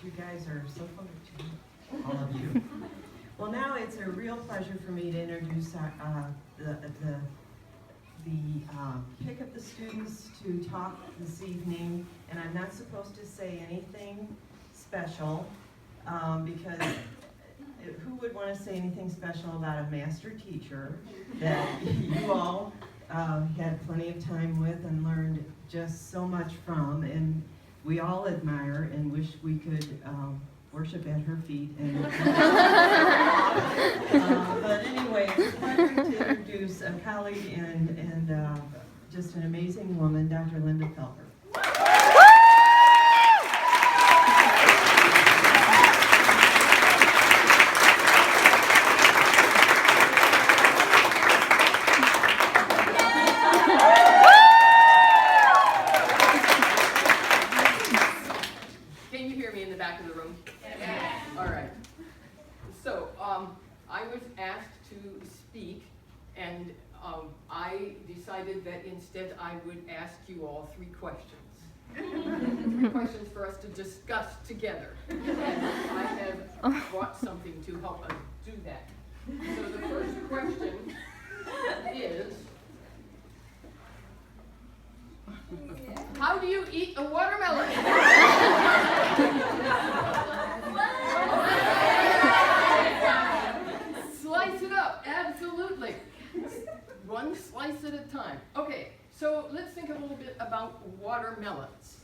You guys are so fun to chat, all of you. Well, now it's a real pleasure for me to introduce pick up the students to talk this evening, and I'm not supposed to say anything special because who would want to say anything special about a master teacher that you all had plenty of time with and learned just so much from, and we all admire and wish we could worship at her feet. And, but anyway, it's a pleasure to introduce a colleague and just an amazing woman, Dr. Linda Felver. Can you hear me in the back of the room? Yes. All right. So I was asked to speak, and I decided that instead I would ask you all 3 questions. 3 questions for us to discuss together. I have brought something to help us do that. So the first question is, how do you eat a watermelon? Slice it up, absolutely. 1 slice at a time. Okay, so let's think a little bit about watermelons.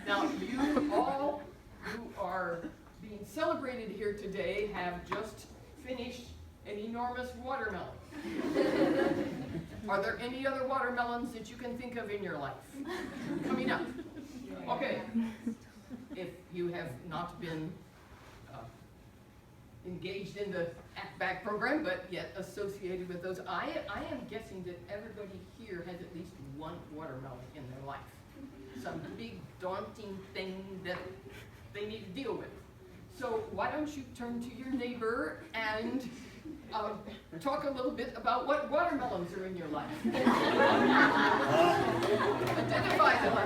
Now, you all who are being celebrated here today have just finished an enormous watermelon. Are there any other watermelons that you can think of in your life coming up? Okay. If you have not been engaged in the Act Back program, but yet associated with those, I am guessing that everybody here has at least 1 watermelon in their life. Some big daunting thing that they need to deal with. So why don't you turn to your neighbor and talk a little bit about what watermelons are in your life. Identify them.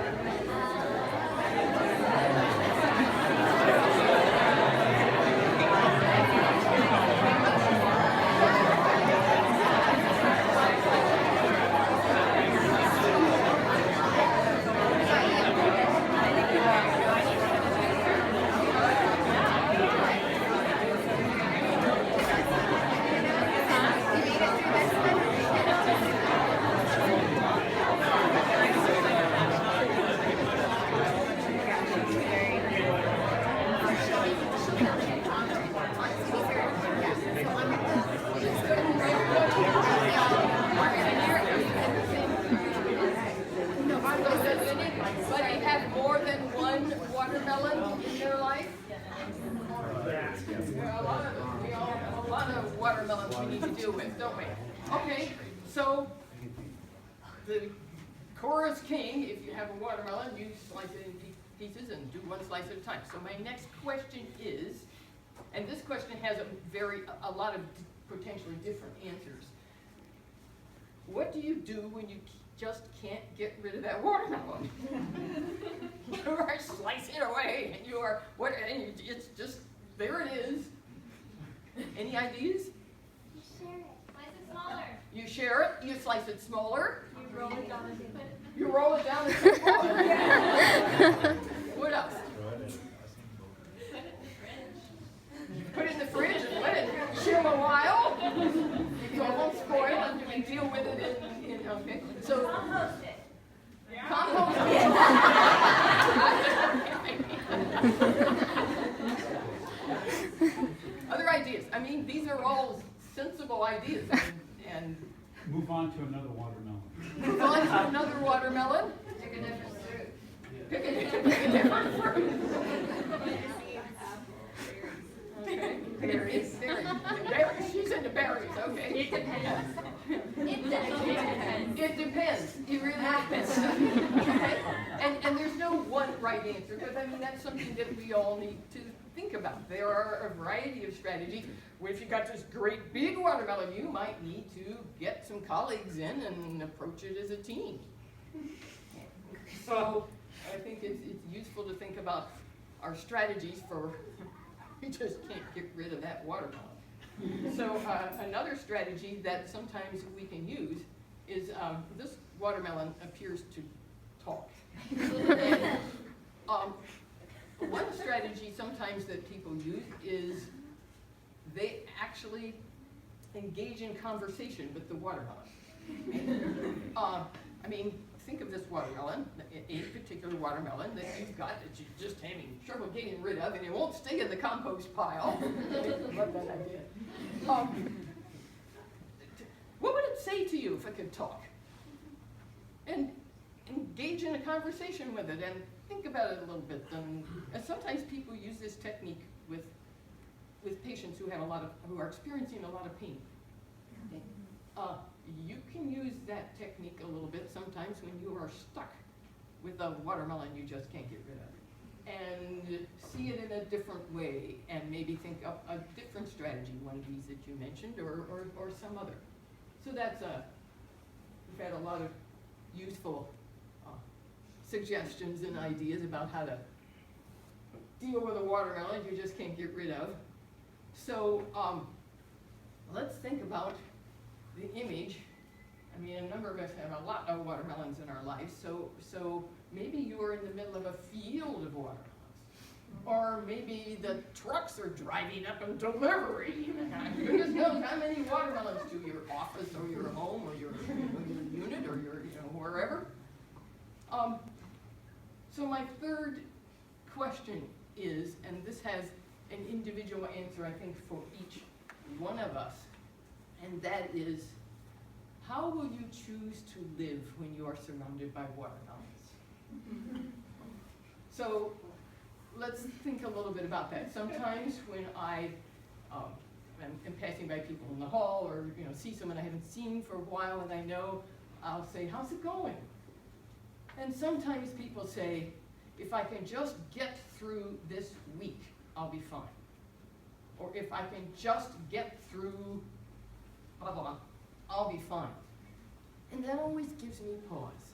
Watermelon in their life? There are a lot of watermelons we need to deal with, don't we? Okay, so the chorus king, if you have a watermelon, you slice it in pieces and do 1 slice at a time. So my next question is, and this question has a lot of potentially different answers. What do you do when you just can't get rid of that watermelon? You are slicing away, and you are it's just there. It is. Any ideas? You share it. Slice it smaller. You share it. You slice it smaller. You roll it down and put it. You roll it down and put it smaller. What else? Put it in the fridge and let it chill a while. It won't spoil, and you can deal with it in okay. So Compost it. compost it. Other ideas. I mean, these are all sensible ideas. And move on to another watermelon. Move on to another watermelon. Pick a different fruit. Pick a different fruit. Okay. Berries. Berries. She's into berries. Okay. It depends. It depends. It depends. It really depends. Okay. And there's no one right answer, because I mean that's something that we all need to think about. There are a variety of strategies. If you've got this great big watermelon, you might need to get some colleagues in and approach it as a team. So I think it's useful to think about, are strategies for, we just can't get rid of that watermelon. So another strategy that sometimes we can use is this watermelon appears to talk. And, one strategy sometimes that people use is they actually engage in conversation with the watermelon. I mean, think of this watermelon, a particular watermelon that you've got that you're just having trouble getting rid of, and it won't stay in the compost pile. Love that idea. What would it say to you if it could talk? And engage in a conversation with it, and think about it a little bit. And sometimes people use this technique with patients who have who are experiencing a lot of pain. You can use that technique a little bit sometimes when you are stuck with a watermelon you just can't get rid of. And see it in a different way, and maybe think up a different strategy, one of these that you mentioned, or some other. So that's we've had a lot of useful suggestions and ideas about how to deal with a watermelon you just can't get rid of. So let's think about the image. I mean, a number of us have a lot of watermelons in our lives, so maybe you are in the middle of a field of watermelons. Or maybe the trucks are driving up and delivery. Goodness knows how many watermelons to your office or your home or your unit or your wherever. So my third question is, and this has an individual answer I think for each one of us, and that is, how will you choose to live when you are surrounded by watermelons? So let's think a little bit about that. Sometimes when I am passing by people in the hall, or see someone I haven't seen for a while, and I know, I'll say, how's it going? And sometimes people say, if I can just get through this week, I'll be fine. Or if I can just get through blah, blah, blah, I'll be fine. And that always gives me pause,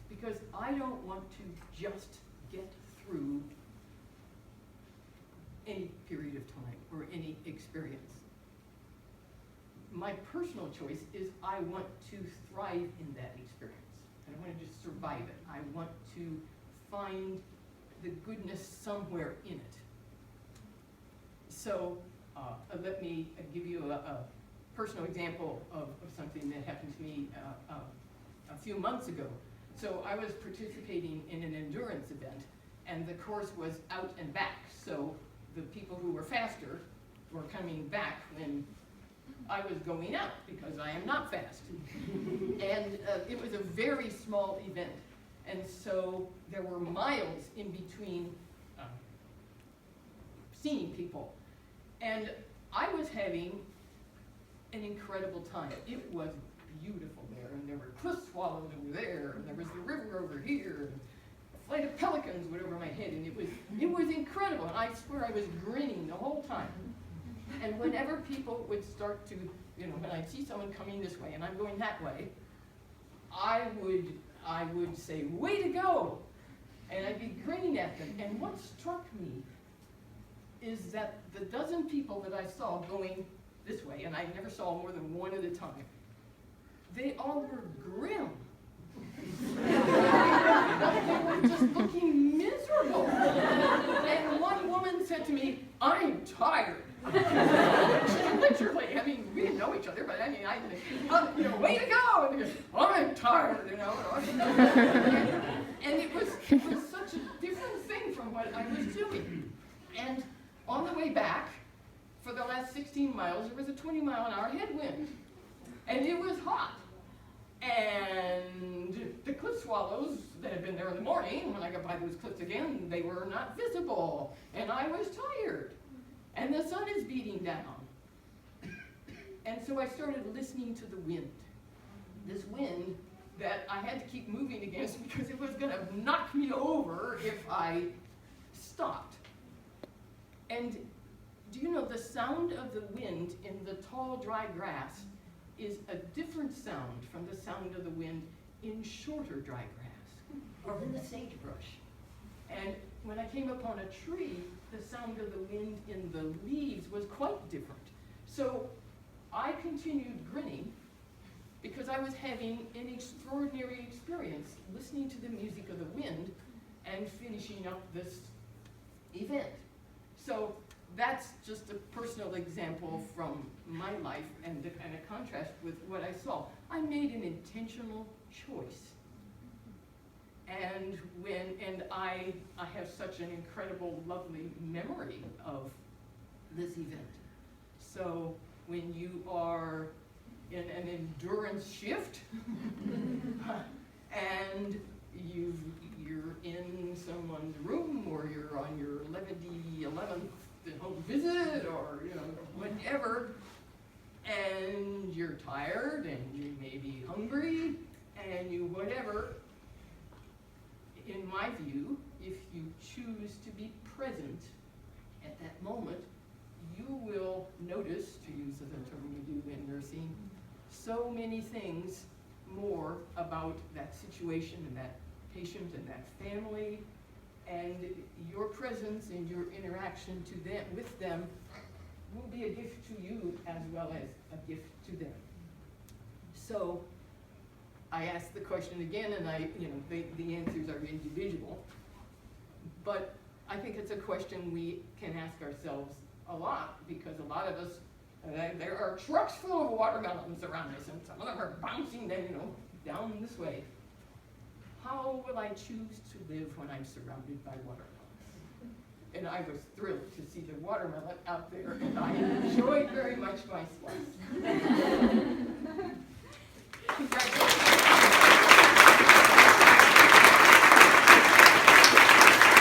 because I don't want to just get through any period of time or any experience. My personal choice is I want to thrive in that experience. I don't want to just survive it. I want to find the goodness somewhere in it. So let me give you a personal example of something that happened to me a few months ago. So I was participating in an endurance event, and the course was out and back. So the people who were faster were coming back when I was going out, because I am not fast. And it was a very small event. And so there were miles in between seeing people. And I was having an incredible time. It was beautiful there, and there were cliff swallows over there, and there was the river over here, and a flight of pelicans went over my head, and it was incredible. And I swear I was grinning the whole time. And whenever people would start to, when I'd see someone coming this way and I'm going that way, I would say, way to go! And I'd be grinning at them. And what struck me is that the dozen people that I saw going this way, and I never saw more than one at a time, they all were grim. They were just looking miserable. And one woman said to me, I'm tired. Literally, I mean, we didn't know each other, but I mean, way to go! And he goes, I'm tired, And it was such a different thing from what I was doing. And on the way back, for the last 16 miles, there was a 20-mile-an-hour headwind. And it was hot. And the cliff swallows that had been there in the morning, when I got by those cliffs again, they were not visible. And I was tired. And the sun is beating down. And so I started listening to the wind. This wind that I had to keep moving against because it was going to knock me over if I stopped. And do you know the sound of the wind in the tall, dry grass is a different sound from the sound of the wind in shorter, dry grass, or in the sagebrush. And when I came upon a tree, the sound of the wind in the leaves was quite different. So I continued grinning because I was having an extraordinary experience listening to the music of the wind and finishing up this event. So that's just a personal example from my life and the kind of contrast with what I saw. I made an intentional choice. And I have such an incredible, lovely memory of this event. So when you are in an endurance shift and you're in someone's room, or you're on your 11th home visit, or whatever, and you're tired and you may be hungry and you whatever, in my view, if you choose to be present at that moment, you will notice, to use the term you do in nursing, so many things more about that situation and that patient and that family, and your presence and your interaction with them will be a gift to you as well as a gift to them. So I asked the question again, and the answers are individual, but I think it's a question we can ask ourselves a lot, because a lot of us, there are trucks full of watermelons around us, and some of them are bouncing down this way. How will I choose to live when I'm surrounded by watermelons? And I was thrilled to see the watermelon out there, and I enjoyed very much my slice. Congratulations.